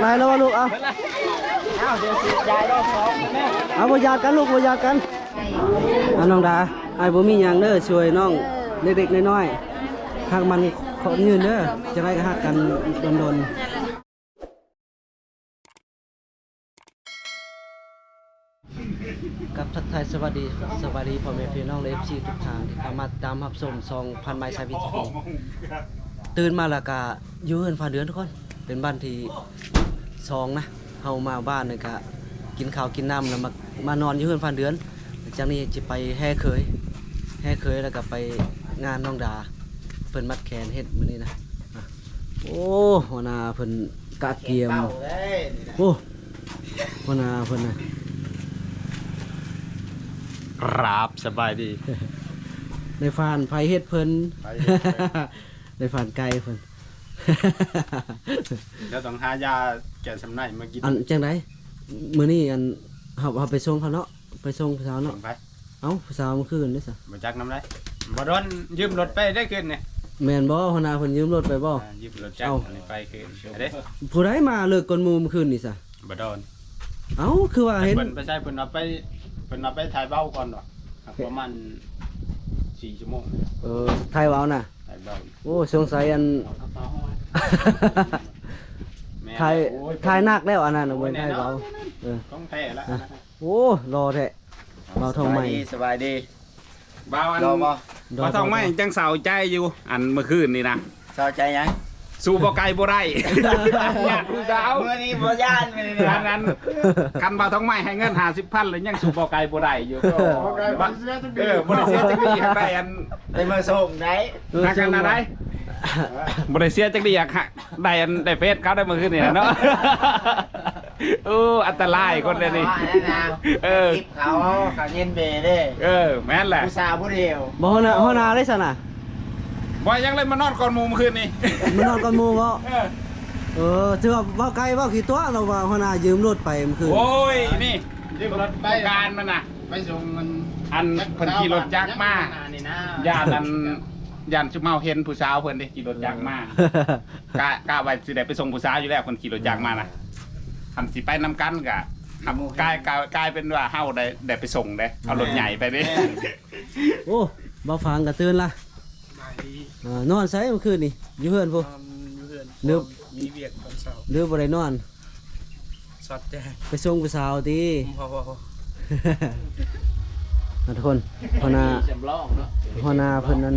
ได้แล้ววะลูกเอาเดี๋ยวยายรอบสองเอาบ่ยากันลูกบ่ยากันน้องดาไอ้บ่มีหยังเด้อช่วยน้องเด็กๆน้อยๆหากมันขอยืนเด้อจะได้ฮักกันดนกับทักทายสวัสดีพ่อแม่พี่น้องFC ทุกท่านที่เข้ามาตามรับชม2,000 ไมล์สายวิถีตื่นมาแล้วก็อยู่เฮือนฟ้าเดือนทุกคนเป็นบ้านที่2นะเฮามาบ้านนี่ก็กินข้าวกินน้ำแล้วมานอนอยู่เฮือนฟ้าเดือนจากนี้จะไปแห่เคยแล้วก็ไปงานน้องดาเพิ่นมัดแขนเฮ็ดมื้อนี้นะโอ้หัวหน้าเพิ่นกะเกียมโอ้หัวหน้าเพิ่นน่ะครับสบายดี ได้ฟานไผเฮ็ดเพิ่นได้ฟานไก่เพิ่น เดี๋ยวต้องหายาแก้สำนักมากิน อันจังไดมื้อนี้อันเฮาไปส่งเขาเนาะไปส่งผู้สาวเนาะ ไป เอ้าผู้สาวมันคืนเด้อซะ มาจักน้ำได้บ่โดนยืมรถไปได้คืนเนี่ย แม่นบ่หัวหน้าเพิ่นยืมรถไปบ่ ยืมรถจักรอันนี้ไปคืนเด้ ผู้ใดมาเลิกก่อนหมู่เมื่อคืนนี่ซะ บ่โดน เอ้าคือว่าเห็น เพิ่นไปใช้เพิ่นเอาไปถ่ายเบ้าก่อนดอกประมาณ4 ชั่วโมง ไทยว้าวน่ะ ถ่ายเบ้า โอ้สงสัยอัน ไทยนักแล้วอันนั้นบ่ไทยว้าวต้องแท้แล้ว โอ้รอแท้เบาทองใหม่ สบายดี บ่าวอันบ่าวทองใหม่จังเศร้าใจอยู่อันเมื่อคืนนี่นะ เศร้าใจยัง สู้บ่ไกลบ่ได้ญาติผู้สาว เมื่อนี้บ่ย่านไปเลย อันนั้นกันบ่าวทองใหม่ให้เงิน50,000เลยยังสู้บ่ไกลบ่ได้อยู่บ่ได้เสียจักดีได้อัน ไปมาส่งได้ นักกันอะไรบริเซียจักดีอยากได้อันได้เฟซเขาได้เมื่อคืนนี่เนาะอันตรายคนเดียวนี่คลิปเขาเย็นเบเด้ แม่นแหละ ผู้สาวผู้เดียว บ่หัวหน้าได้ซะน่ะ บ่ยังเลยมานอนก่อนหมู่เมื่อคืนนี่ มันนอนก่อนหมู่บ่ถือว่าเว้าไกลเว้าขี้ตัวเราว่าหัวหน้ายืมรถไปเมื่อคืน โอ้ยนี่ยืมรถไปการมันน่ะไปส่งมันอันเพิ่นขี่รถจักรมาญาติอันยันชุมเมาเห็นผู้สาวเพิ่นได้ขี่รถจักรมากะไว้สิได้ไปส่งผู้สาวอยู่แล้วเพิ่นขี่รถจักรมาน่ะทำสิไปนำกันกะกลายเป็นว่าเฮาได้ไปส่งเด้เอารถใหญ่ไปเด้ โอ้บ่ฟังก็ตื่นละนอนไสเมื่อคืนนี่อยู่เฮือนพุหรือมีเวียกตอนเช้า หรือบ่ได้นอน สอดแจ้ง ไปส่งผู้สาวติ พอ ทุกคนหัวหน้าเพิ่นนั้น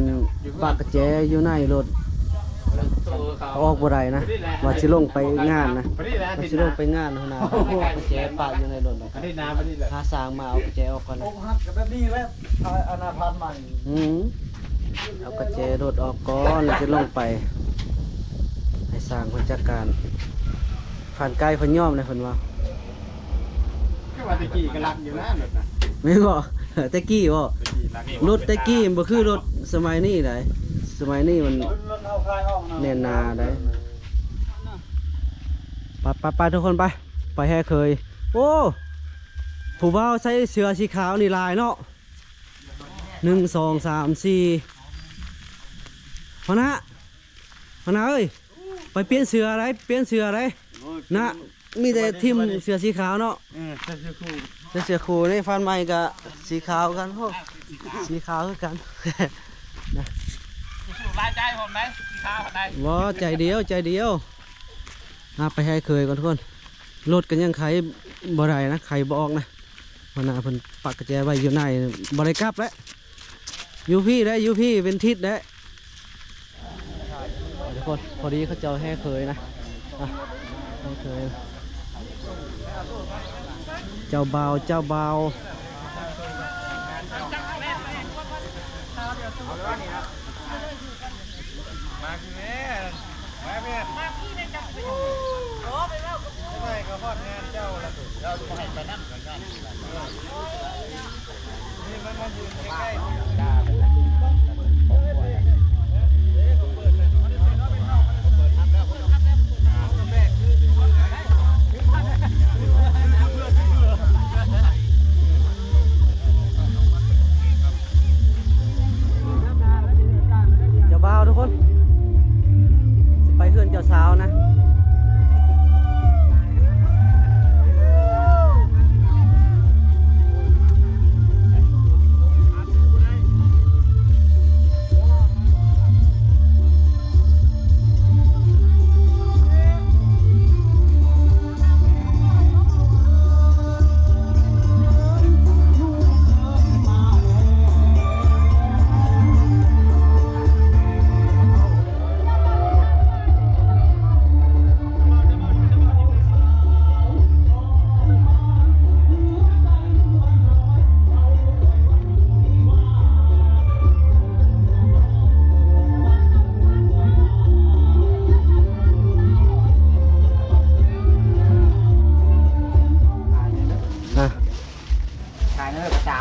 ปากกระแจอยู่ในรถออกบ่ได้นะว่าสิลงไปงานนะว่าสิลงไปงานหัวหน้ากระแจปากอยู่ในรถอันนี้น้ำอันนี้แหละหาสร้างมาเอากระแจออกก่อนนะแบบนี้แล้วอนาพันธ์ใหม่ เอากระแจรถออกก่อนแล้วจะลงไปให้สร้างเพิ่นจัดการผ่านไกลเพิ่นยอมเลยเพิ่นว่า ก็ว่าตะกี้ก็รักอยู่นะรถน่ะ แม่นบ่ตะกี้บ่รถตะกี้มันบ่คือรถสมัยนี้ได้สมัยนี้มันแน่นหนาได้ไปทุกคนไปแห่เคยโอ้ผู้บ่าวใส่เสื้อสีขาวนี่ลายเนาะ1 2 3 4พอนะเอ้ยไปเปลี่ยนเสื้ออะไรนะมีแต่ทีมเสื้อสีขาวเนาะเสื้อคู่นี่ฟันใหม่กับสีขาวกันพวกสีขาวคือกันนะ ลายใจผมไหมสีขาวได้ ว้าใจเดียวไปให้เคยก่อนทุกคนรถกันยังไขบ่ได้นะไขบ่ออกนะมันน่ะเพิ่นปักกระแจไว้อยู่ในบ่ได้กลับแล้วอยู่พี่เป็นทิศได้ทุกคนพอดีเขาเจ้าให้เคยนะให้เคยเจ้าบ่าวมาพี่แม่มาพี่เนี่ยจับโอ้ไปแล้วไม่ก็ฮอดงานเจ้าแล้วเราจะให้ไปนั่งกันนี่มันอยู่ใกล้บ่าวทุกคนไปเฮือนเจ้าสาวนะ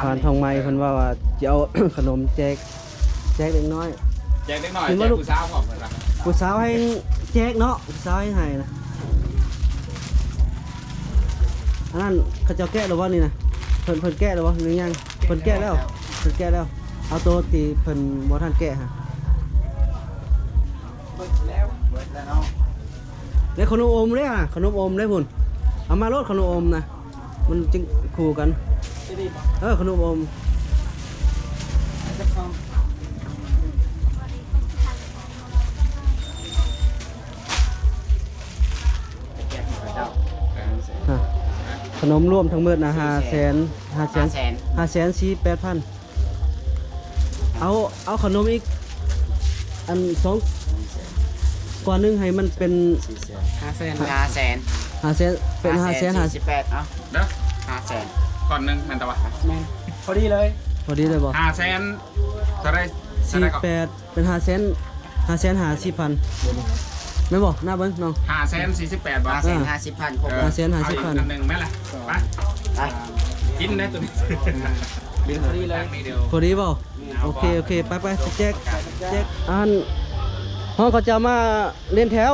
านทองไม้เพิ่นว่าจะเอา ขนมแจกเด็กน้อย แจกเล็กน้อย กิน แจ บ่ ก ลูก ผู้สาวพร้อมกันละ ผู้สาวให้แจกเนาะผู้สาวให้นะอันนั้นเขาเจ้าแกะหรือว่านี่นะเพิ่นแกะหรือว่าหรือยังเพิ่นแกะแล้วเอาตัวตีเพิ่นบ่ทันแกะฮะ เบิดแล้วเนาะ ได้ขนมอมเลยอ่ะขนมอมได้พุ่นเอามาโลดขนมอมนะมันจึงคู่กันขนมอมฮะขนมรวมทั้งหมดนะ548,000เอาขนมอีกอัน2กว่านึงให้มันเป็น 500,000 500,000เป็น500,000 48เอ้า เด้อ 500,000 ก่อนหนึงนั่นตะวะ แม่นพอดีเลย พอดีเลยบ่ 500,000เท่าไรเท่าไรก่อน 48เป็น550,000ไม่บอกหน้าเบิ้งน้อง 548,000บาท 550,000ครบ 550,000 เอาอีกอันหนึงไหมล่ะไป ไป กินได้ตัวนี้ บินพอดีเลย นี่เดียว พอดีเปล่าโอเคไปแจ็คอันห้องเขาจะมาเล่นแถว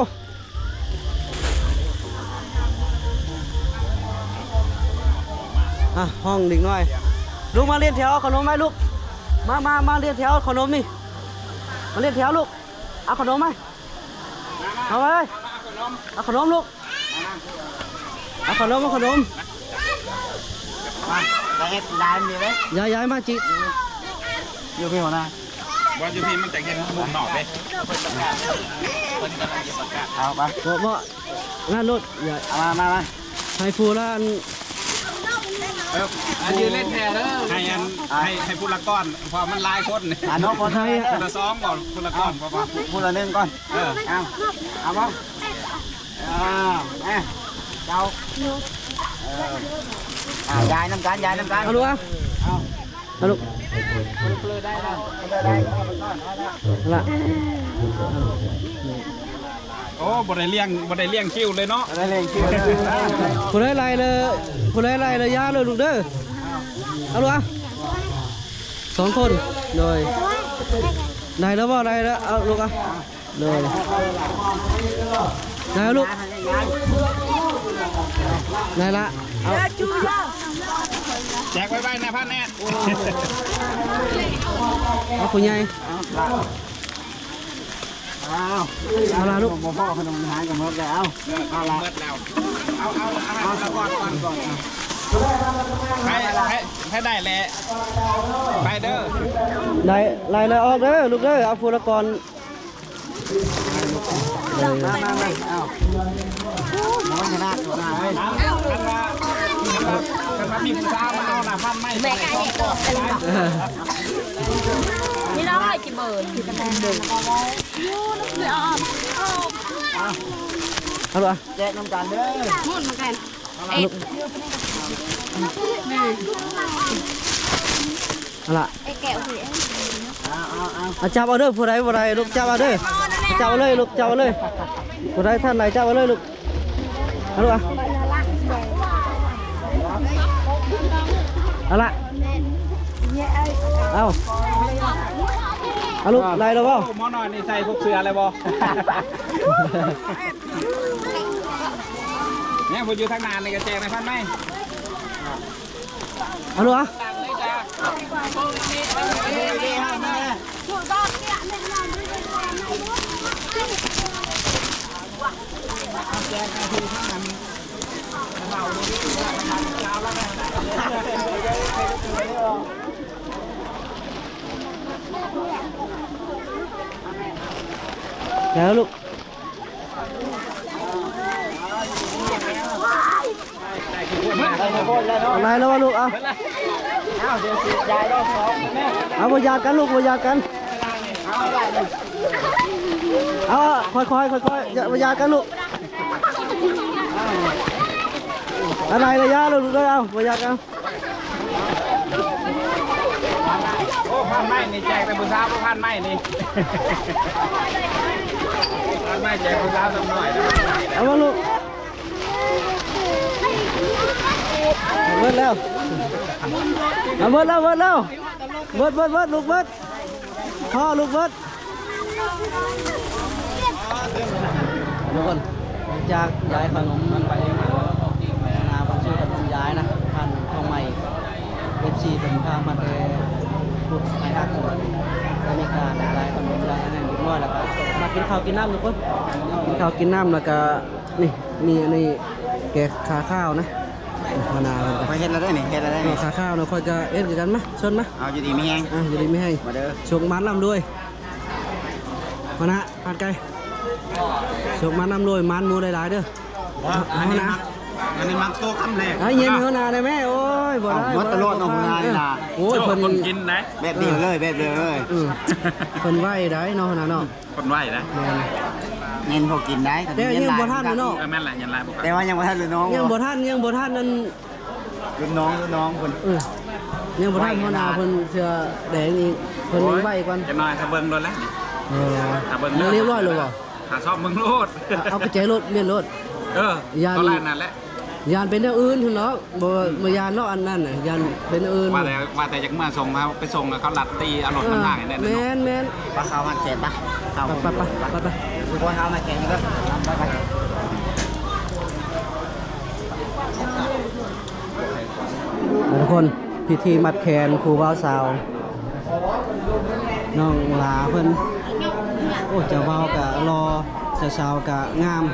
ห้องเด็กน้อยลูกมาเล่นแถวเอาขนมไหมลูกมาเล่นแถวขนมนี่มาเล่นแถวลูกเอาขนมไหมเอาไปเอาขนมลูกเอาขนม มาได้เฮ็ดได้มีเลย ย้ายมาจิ อยู่พี่หัวหน้า ว่าอยู่พี่มันจะเห็นมุมนอกเลย เอาไป บ่นั่นรถอย่า เอามา ให้ฟูแล้วอัน อันยืนเล่นแทนเด้อให้ผู้ละก้อนพอมันลายคน น้องคนไทย ผู้ละซ้อมก่อนผู้ละก้อนพอ พูดละนึงก่อนเอาบ้างเจ้ายายน้ำกัน เอาลูกเอาลูก ได้ เอาละ โอ้บ่ได้เลี้ยงคิวเลยเนาะ ได้เลยคิว ผู้ใดไล่เลยยาเลยลูกเด้อเอาลูก2 คนเลยได้แล้วบ่ได้แล้วเอาลูกเลยได้ลูกได้ละเอา แจกไว้นะพ่อแน่ เอาคุณยาย เอาละลูกพ่อขนมหายกับมดแล้วเอาละ เบิดแล้วเอาละก่อนให้ได้แหละไปเด้อ ได้ไล่เลยออกเด้อลูกเด้อเอาฟูละก่อน มาเอาน้องชนะตัวนาเฮ้ย กันมามีผู้สาวมาเอาหน้าพันไม่แม่ไก่ก่อน นี่น้องให้กี่หมื่นกี่แพงเดิมเอาลูก แจกน้ำกันเด้อ มุ่นเหมือนกัน เอาลูกเอาละ ไอ้แก้วสิ เอาจับเอาเด้อผู้ใดลูกจับเอาเด้อจับเอาเลยลูกจับเอาเลยผู้ใดท่านไหนจับเอาเลยลูกเอาลูกเอาละเอาลูกไล่แล้วเปล่า หมอหน่อยนี่ใส่พวกเสืออะไรบ่เนี่ยผมอยู่ทางนานในกระแจในพันไม่ เอาลูกแล้วลูกอะไรแล้ววะลูกเอา เดี๋ยวสิยายได้สองแม่ เอาบยากันลูกบยากันเอาค่อยอย่าบยากันลูกอะไรระยะลูกด้วยเอาบยากัน โอ้พันไม่นี่แจกแต่ผู้สาวพันไม่นี่พันไม่แจกผู้สาวสักหน่อย เอามาลูก บิดแล้วเอาเบิดแล้วเบิดลูกเบิดพ่อลูกเบิดทุกคนจากย้ายขนมมันไปนาพันชื่อขนมย้ายนะพันทองใหม่FC เป็นพามาแต่พูดไอ้ฮักก็มีการย้ายขนมย้ายอะไรนิดหน่อยแล้วก็มากินข้าวกินน้ำทุกคนกินข้าวกินน้ำแล้วก็นี่มีอันนี้แกะขาข้าวนะมะนาว ไปเฮ็ดแล้วได้นี่เฮ็ดแล้วได้นี่ ขาข้าวเนาะค่อยจะเอ็ดกันมั้ยชนมั้ย เอาอยู่ดีมีแฮง อยู่ดีไม่ให้ มาเด้อ ชงมันลำด้วยมานะผัดไก่ชงมันลำด้วยมันหมูหลายๆเด้อ อันนี้มักโตคำแรก เย็นเขานาได้ไหมโอ้ยบ่ได้ หมดตลอดน้องนานี่ล่ะ โอ้ยเพิ่น คนกินนะ แบบเดียวเลยแบบเดียวเลย เพิ่นไหวได้เนาะนะเนาะ คนไหวนะ เงินพอกินได้ แต่ยังบ่ทันเนาะ แม่นแหละยันลายบอก แต่ว่ายังบ่ทันเลยน้อง ยังบ่ทันนั่น รุ่นน้องคน ยังบ่ทันเขานาเพิ่นเสื้อแดงอีกเพิ่นยังไหวก่อน จะน้อยถ้าเบิ่งโดนแล้วถ้าเบิ่ง เรียบร้อยเลยบ่ หาชอบมึงโลด เอาไปใจรถเมียนรถ ตอนแรกนั่นแหละ ยานเป็นอย่างอื่นพุ่นเนาะบ่ยานเนาะอันนั้นน่ะยานเป็นอย่างอื่น ว่าแต่จากเมื่อส่งมาไปส่งแล้วเขาลัดตีเอารถมันหนักเนี่ย แม่น ปลาขาวมาแกะปะเอา ไป คือว่าเขามาแกะนี่ก็ไป ทุกคนพิธีมัดแขนครูบ่าวสาวน้องหลาเพิ่นโอ้เจ้าบ่าวก็รอเจ้าสาวก็งาม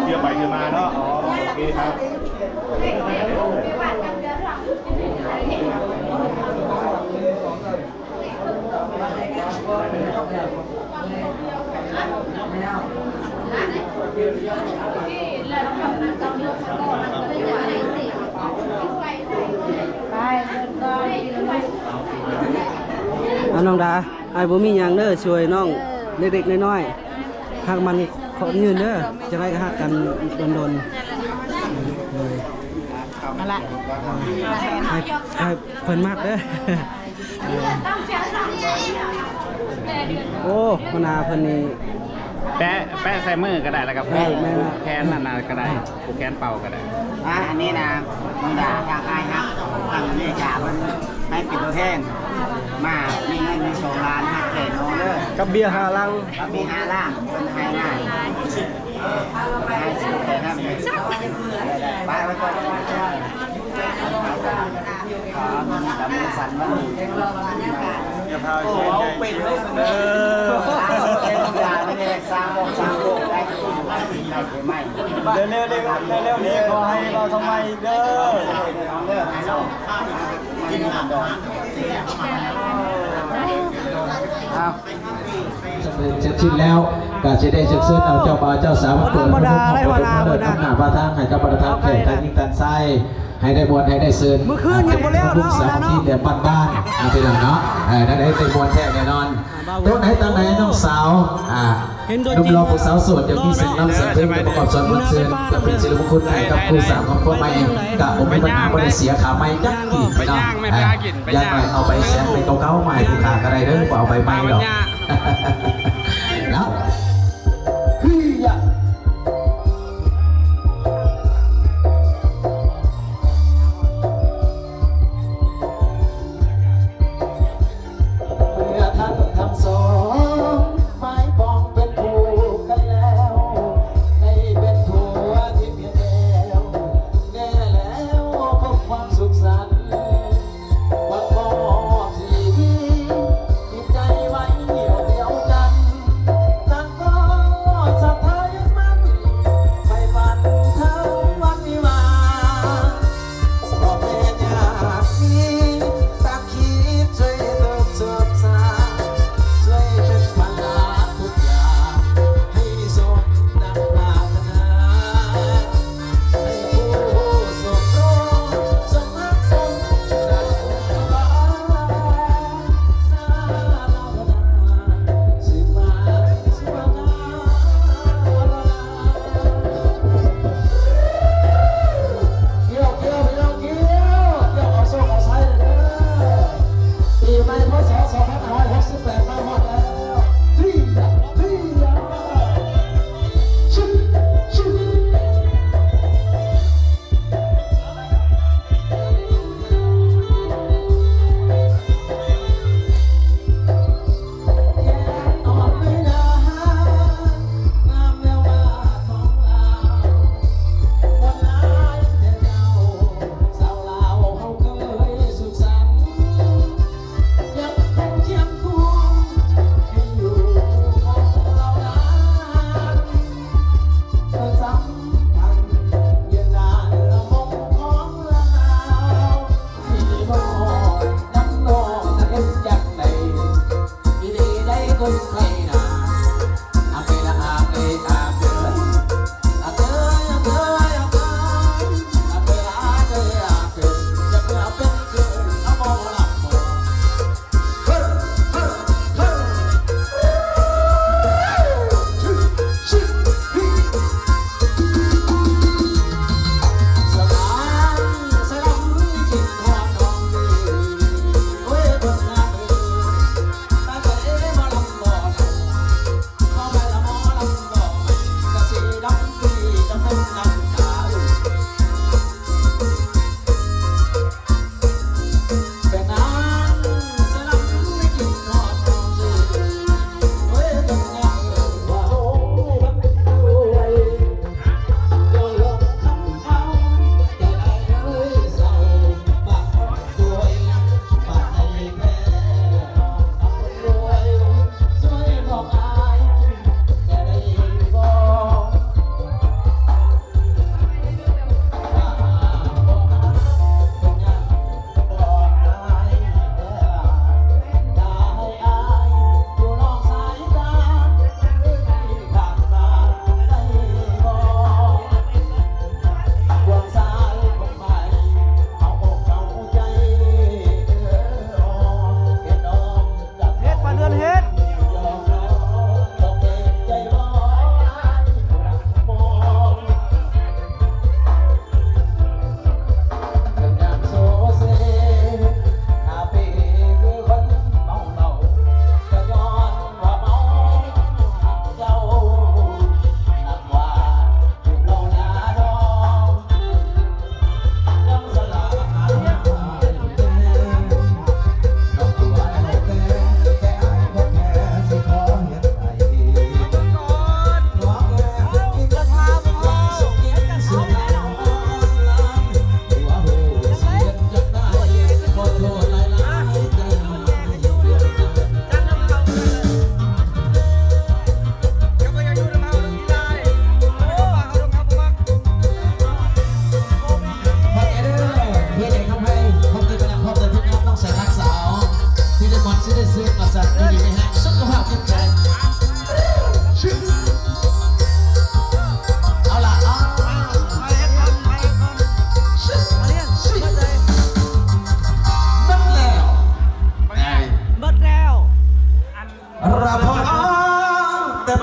เที่ยวไปเที่ยวมาเนาะโอเคครับ น้องดาไอ้บ่มีหยังเด้อช่วยน้องเด็กๆน้อยๆหากมันขอยืนเด้อจะได้ก็ฮักกันดนๆเลย นั่นแหละ ให้เพิ่นมากเด้อโอ้มนาเพิ่นนี่ แปะใส่มือก็ได้แล้วก็ผูกแขนนั่นก็ได้ผูกแขนเป่าก็ได้ อันนี้นะมึงด่าทางไอ้ครับทางนี้จ่ามันให้ปิดตัวแท่งมามีเงินมี2 ล้านหักแก่น้องเด้อ กับเบียร์5ลัง ก็มี5 ล้านเป็นให้ง่ายให้ซื้อแค่นั้นเองไปไว้ก่อนขอมันกับมือสั่นมันอย่าพาเชียร์ใหญ่เป็นเลยไม่ได้สร้างโลกได้ไม่เร็วนี้ขอให้เราทำไมเด้อ เด้อให้เรากินดอกเอา เสร็จสิ้นแล้วก็จะได้ศึกษาเอาเจ้าบ่าวเจ้าสาวมาเปิดพระพุทธพระธรรมทำหน้าพระทางให้กับประธานแขกทางยิ่งตันไส้ให้ได้มวลให้ได้เซินทุกสามที่เดียบ้านๆนี่เป็นอย่างเนาะได้ได้มวลแท้แน่นอนตัวไหนตอนไหนน้องสาวนุ่มรอผู้สาวโสดอย่างที่สิ่งน้ำเสียงเพลงประกอบส่วนรับเชิญและเป็นศิลปคุณให้กับครูสาวของพ่อไม่กับผมมีปัญหาไม่ได้เสียขาไม่ยักกี่พี่น้องยักไปเอาไปแซงไปเก่าๆใหม่ผู้ขาก็ได้เด้อเอาไปไม่หรอกแล้วใจไว้เดียวกันนั่นก็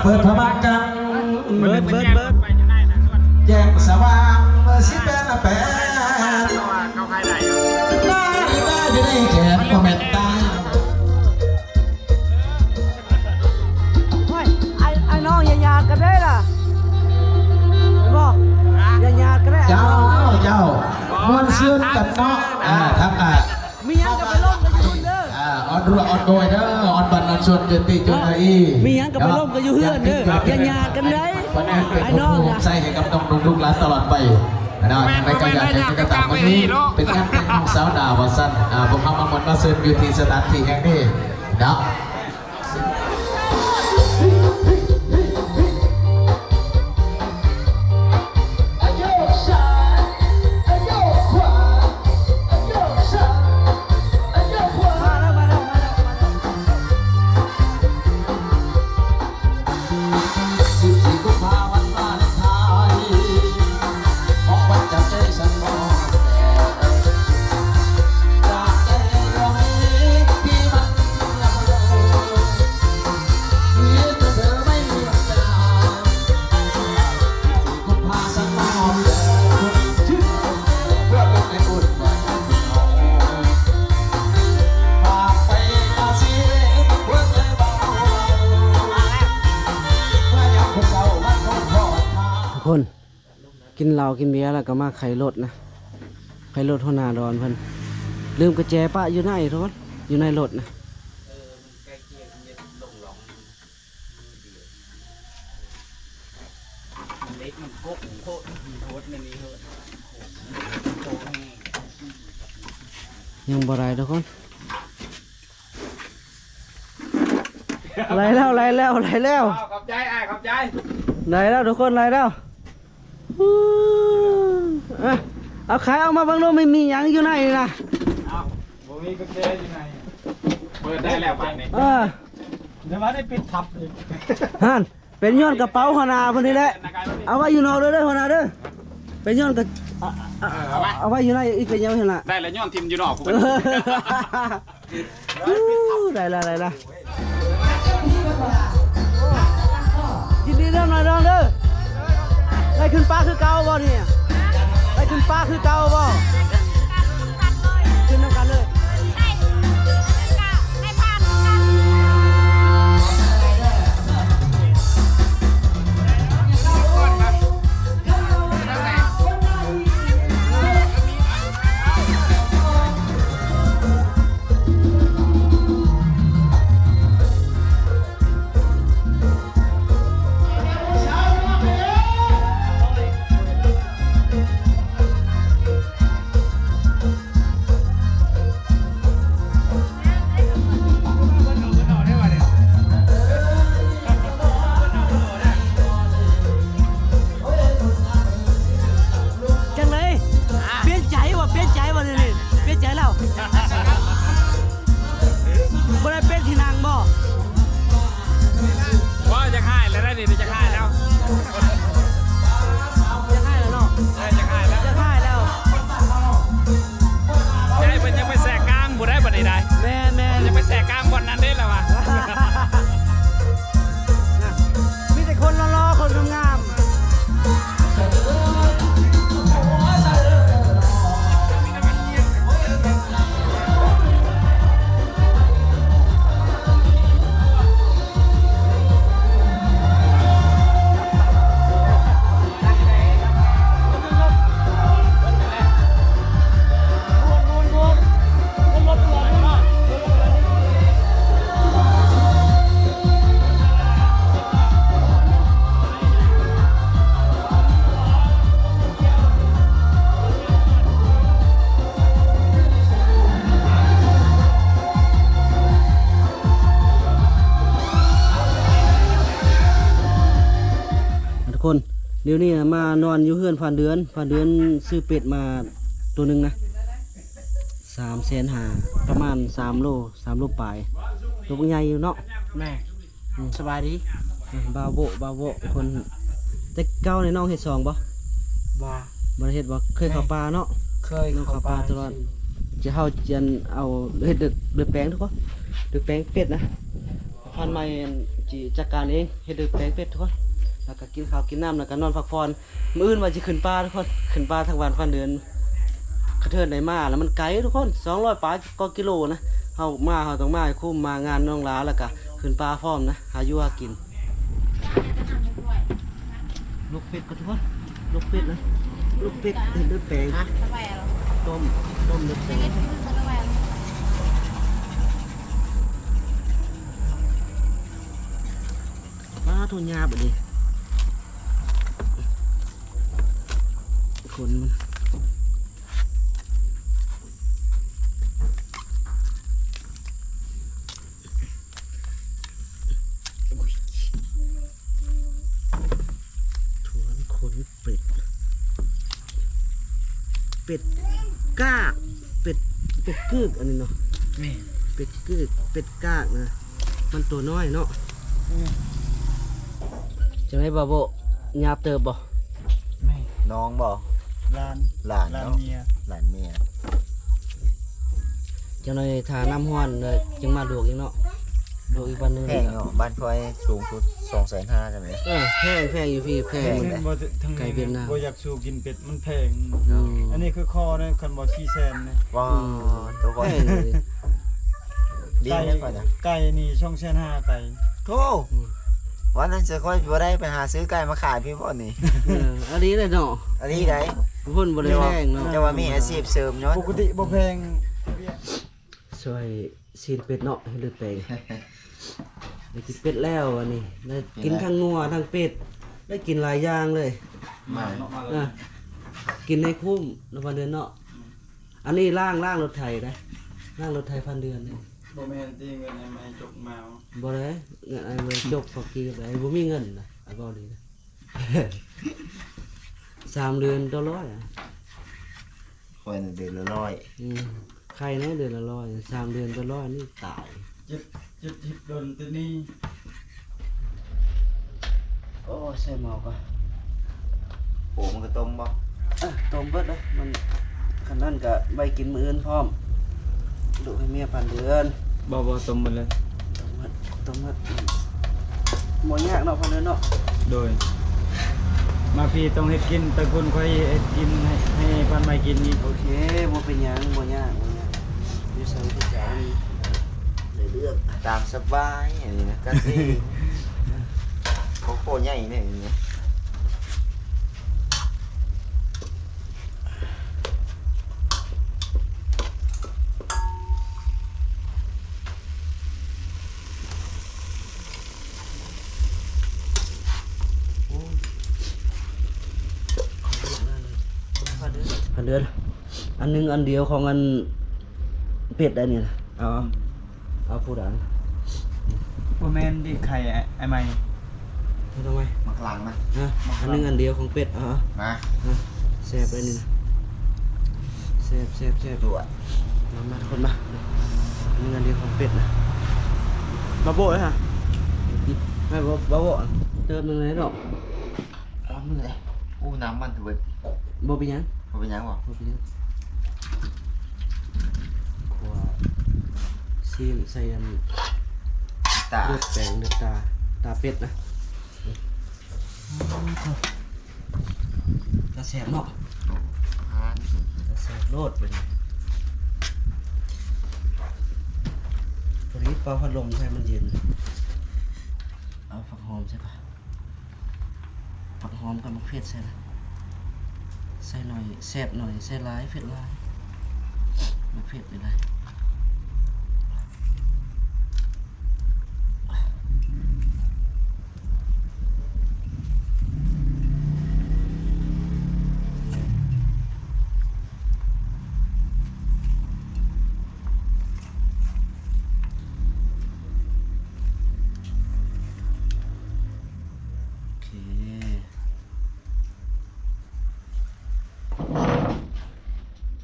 เปิดพมักกัน เบิด ไปจะได้นะส่วน แจ้งสว่างสิเป็นแปด เขาใครได้ หน้าอีบ้าอยู่ในแขนพ่อแม่ตาย โอ้ยไอ้น้องอย่าหยาดกันได้ล่ะบอกอย่าหยาดกันได้ เจ้ามวนซื่นกันเนาะทั้งมีหยังกับไปล่มกันอยู่เด้อ ออนรัวออนโดยเด้อออนบันนันชวนเจติจนไอ้ มีหยังกับไปล่มกันอยู่เฮือนเด้ออย่าหยาดกันได้ไอ้น้องนะ ใส่ให้กับน้องลูกหลานตลอดไปนะในการอยากให้กระตามวันนี้เป็นงานแต่งของสาวดาวสั้นผมทำมาหมดมาเซิร์ฟบิวตี้สถานที่แห่งนี้นะคนกินเหล้ากินเบียร์แล้วก็มาไขรถนะไขรถหัวหน้าดอนเพิ่นลืมกระแจปะอยู่ไหนทุกคนอยู่ในรถนะยังบ่ได้ทุกคนไล่แล้วขอบใจขอบใจ ไล่แล้วทุกคนไล่แล้วเอาขายออกมาบางโน้ไม่มีหยังอยู่ไหนนะ เอาบ่มีกุญแจอยู่ไหนเปิดได้แล้วป่านนี้ เดี๋ยวมาได้ปิดทับอีก ฮั่นเป็นย้อนกระเป๋าหัวหน้าพอดีแหละเอาไว้อยู่นอกเลยเด้อหัวหน้าเด้อเป็นย้อนกระเอาไว้อยู่ในอีกเป็นยังไงล่ะ ได้แล้วย้อนทิมอยู่นอกกูเป็น ได้ละยินดีเด้อหน่อยเด้อได้ขึ้นป้าคือเก่าบ่เนี่ยได้ขึ้นป้าคือเก่าบ่ขึ้นน้ำกันเลยคนเดี๋ยวนี้มานอนอยู่เฮือนผ่านเดือนซื้อเป็ดมาตัวหนึ่งนะ350,000ประมาณ3 โลปลายตัวใหญ่อยู่เนาะแม่สบายดีบาโบคนแต่เก้าในน้องเห็ดซองบ่ได้เห็ดบ่เคยเข้าป่าเนาะเคยเข้าป่าตลอดจะเฮาจะเอาเห็ดเดือดแป้งทุกคนเดือดแป้งเป็ดนะพันไม้ จิจัดการเองเฮ็ดด้วยแปลงเป็ดทุกคนแล้วก็กินข้าวกินน้ำแล้วก็นอนพักผ่อนมื้ออื่นว่าสิขึ้นป่าทุกคนขึ้นป่าทั้งวันพันเดือนกระเทินได้มาแล้วมันไกลทุกคน200ปลายก็กิโลนะเฮาต้องมาให้คุ้มมางานน้องหลาแล้วก็ขึ้นป่าพร้อมนะหาอยู่หากินลูกเป็ดก็ทุกคนลูกเป็ดนะลูกเป็ดเฮ็ดด้วยแปลงต้มด้วยแปลงมาทุนยาบดิคนมันทวนขนเป็ดก้าเป็ดกึกอันนี้เนาะเป็ดกึกเป็ดก้านะมันตัวน้อยเนาะจะให้บาโบยาบเติบบ่ น้องบ่หลาน หลานเนาะ เมียหลานเมีย จะหน่อยทาน้ำห้อนเลยจึงมาดูกอีกเนาะดูกอีกวันหนึง แพงเนาะบ้านคอยสูงสุด 250,000จังได๋ แพงอยู่พี่แพงมัน บ่ทั้ง ไก่เวียดนาม บ่อยากสู้กินเป็ดมันแพง อืม อันนี้คือคอนะคันบ่4แสนนะ ว้าตัวก่อน แพงเลย ดีแม่ก่อนนะ ไก่นี่2,500,000ไก่ โธ่วันนั้นจะค่อยบ่ได้ไปหาซื้อไก่มาขายพี่บ่นี่ อันนี้เลยเนาะ อันนี้ได้ พุ่นบ่ได้แพงเนาะ จะว่ามีอาชีพเสริมเนาะ ปกติบ่แพง ช่วยซีนเป็ดเนาะให้เลือดแปลงได้กินเป็ดแล้วอันนี้ได้กินทั้งงัวทั้งเป็ดได้กินหลายอย่างเลย มา อ่ะกินให้คุ้มในวันเดือนเนาะอันนี้ล่างรถไถนะล่างรถไถพันเดือนนี่ บ่แม่นติเงินให้มาจกมา บ่ได้เงินไอ้เมืองจกพอกี้ได้บ่มีเงินนะไอ้บ่ดีนะ 3 เดือนต่อร้อยอ่ะ คนเดือนละ100 ใครนะเดือนละร้อย3 เดือนต่อร้อยนี่ตาย 70ดนตัวนี้ โอ้ใส่หมอกอ่ะ โอ้มันก็ต้มบ่ ต้มเบิดนะมันคันนั้นก็ใบกินมื้ออื่นพร้อมดูให้เมียพันเดือน บ่ต้มหมดเลย ต้มเบิดบ่ยากเนาะพันเดือนเนาะ โดย มาพี่ต้องเฮ็ดกินแต่คนค่อยเฮ็ดกินให้ปันใหม่กินอีก โอเคบ่เป็นหยังบ่ยากอยู่ใส่ทุกอย่างได้เลือก ตามสบายอันนี้นะก็สิโคโค่ใหญ่เนี่ยอย่างเงี้ย พันเดือนอันหนึงอันเดียวของอันเป็ดได้นี่นะเอาผู้ดัง บ่แม่นดิไข่ไอ้ใหม่ ไม่ต้องไว้ มาคลังนะ อันหนึงอันเดียวของเป็ดมา แซ่บเลยนี่นะแซ่บ ตัว มาทุกคนมาอันหนึงอันเดียวของเป็ดนะบาโบเลยฮะไม่บาโบเติมหนึงเลยดอก อ้อมเลยอู้น้ำมันถือว่า บ่เป็นหยัง บ่เป็นหยังบ่ บ่เป็นหยังขวาซีมใส่อัน ตา เลือดแปลงเลือดตาเป็ดนะกระแสบเนาะ ฮาน กระแสบโลดเป็นตัวนี้เป่าพัดลมใช่มันเย็นเอาฝักหอมใช่ปะฝักหอมกับมะเขือใส่นะใส่หน่อยแสบหน่อยใส่ร้ายเผ็ดร้ายมะเขือไปเลย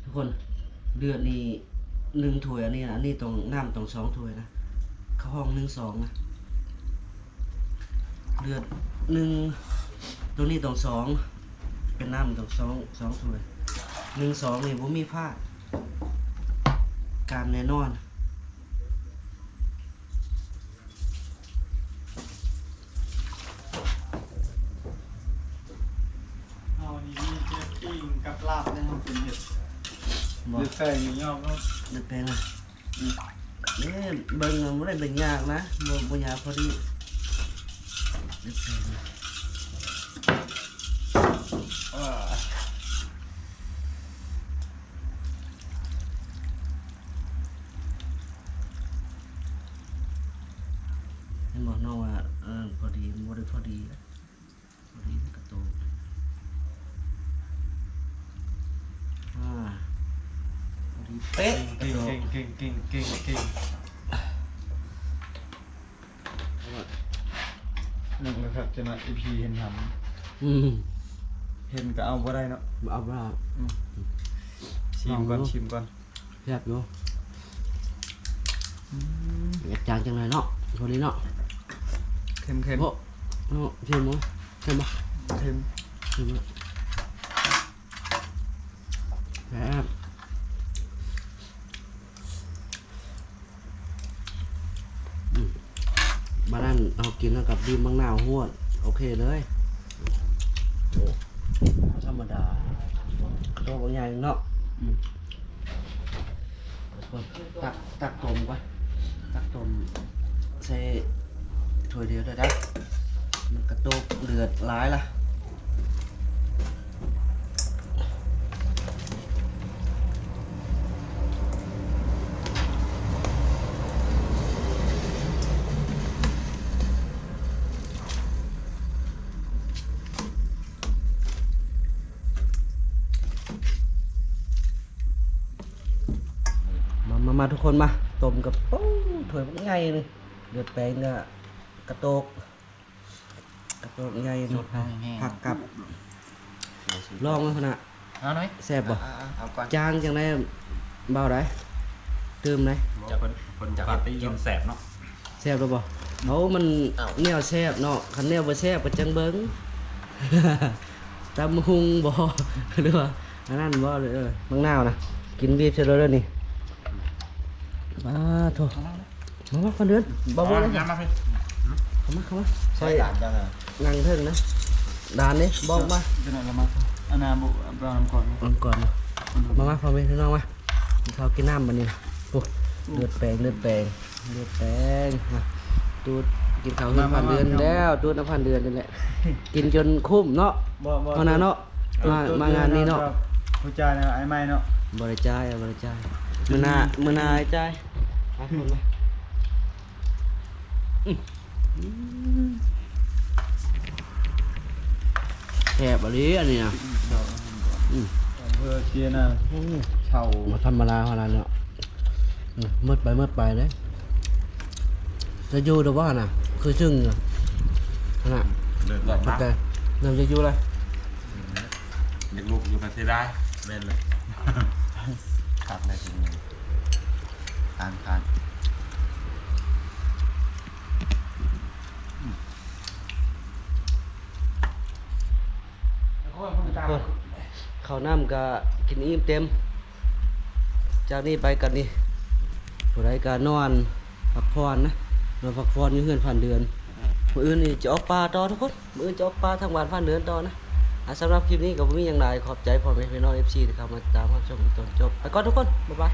ทุกคนเดือดนี่1 ถ้วยอันนี้นะอันนี้ตรงน้ำตรง2 ถ้วยนะเข้าห้อง1-2นะเดือด1ตรงนี้ตรง2เป็นน้ำตรง2 ถ้วย1-2นี่ผมมีพลาดการแน่นอน แป้งนี่ยอมเนาะ เดือดแปลงนะนี่เบิ่งมันได้เป็นยากนะบ่ยากพอดีเดือดแปลงนะเห็นบอกน้องว่าพอดีมันบ่ได้พอดีพอดีกระโตกพอดีเป๊ะ เก่งนึกนะครับจะน่ะ EP เห็นทำ อืม เห็นก็เอาบ่ได้เนาะ เอาว่า ชิมก่อนแซ่บอยู่อยากจางจังเลยเนาะคนนี้เนาะ เค็ม โอ้เนาะเค็มมั้ยเค็มปะ เค็ม เค็มปะแซ่บบ้านนั้นเอากินแล้วกับดีมบางนาวหวดโอเคเลยโอ้ธรรมดาตัวบางอย่างเนาะตักต้มก่อนตักต้มใส่ถ้วยเดียวได้ได้มันกระตุกเดือดร้ายล่ะมาทุกคนมาต้มกับปูถ้วยมันใหญ่เลยเดือดแปลงก็กระโตกใหญ่เลยผักกับลองเลยขนาด เอาหน่อย แซ่บบ่ เอาก่อน จางจังได้เบาได้เติมได้ จะคนจะกินแสบเนาะ แซ่บหรือบ่เอามันแนวแซ่บเนาะคันแนวบ่แซ่บก็จังเบิ่ง ตำหุงบ่หรือว่าอันนั้นบ่บางนาวนะกินบีบเสร็จแล้วเด้อนี่มาโถมาคนเดือนบ่บ่เลย ย้ำมาพี่ เข้ามา ใช่หลานจังอ่ะ นั่งเทิงนะด่านนี้บอกมา จะน่ะละมาอันน่ะบ่เอาน้ำก่อน เอาก่อนมาพอไหมพี่น้องมาเขากินน้ำบัดนี้โอ้เลือดแปลงมาตูดกินข้าวเงินพันเดือนแล้วตูดน้ำพันเดือนนี่แหละกินจนคุ้มเนาะ บ่ เอานะเนาะมางานนี้เนาะ ผู้จ่ายเนี่ยไอ้ไม้เนาะ บริจาคมื้อหน้าไอ้จ่ายมาคนมาแซ่บอะลิอันนี้นะ เพื่อเชียร์น่ะเช่า มาธรรมดาขนาดเนาะมืดไปเลยจะอยู่หรือว่าน่ะคือซึ่งน่ะน่ะ เดินก่อน โอเคนำจะอยู่เลย เด็กลูกอยู่กันสิได้เล่นเลย ตัดเลยทีนี้ทานข้าวน้ำก็กินอิ่มเต็มจากนี้ไปกันนี่ผู้ใดก็นอนพักผ่อนนะนอนพักผ่อนอยู่เฮือนผ่านเดือนมื้ออื่นนี่จะออกป่าต่อทุกคนมื้ออื่นจะออกป่าทางบ้านผ่านเดือนต่อนะสำหรับคลิปนี้ก็บ่มีหยังหลายขอบใจพ่อแม่พี่น้อง FC ที่เข้ามาติดตามรับชมจนจบไปก่อนทุกคนบ๊ายบาย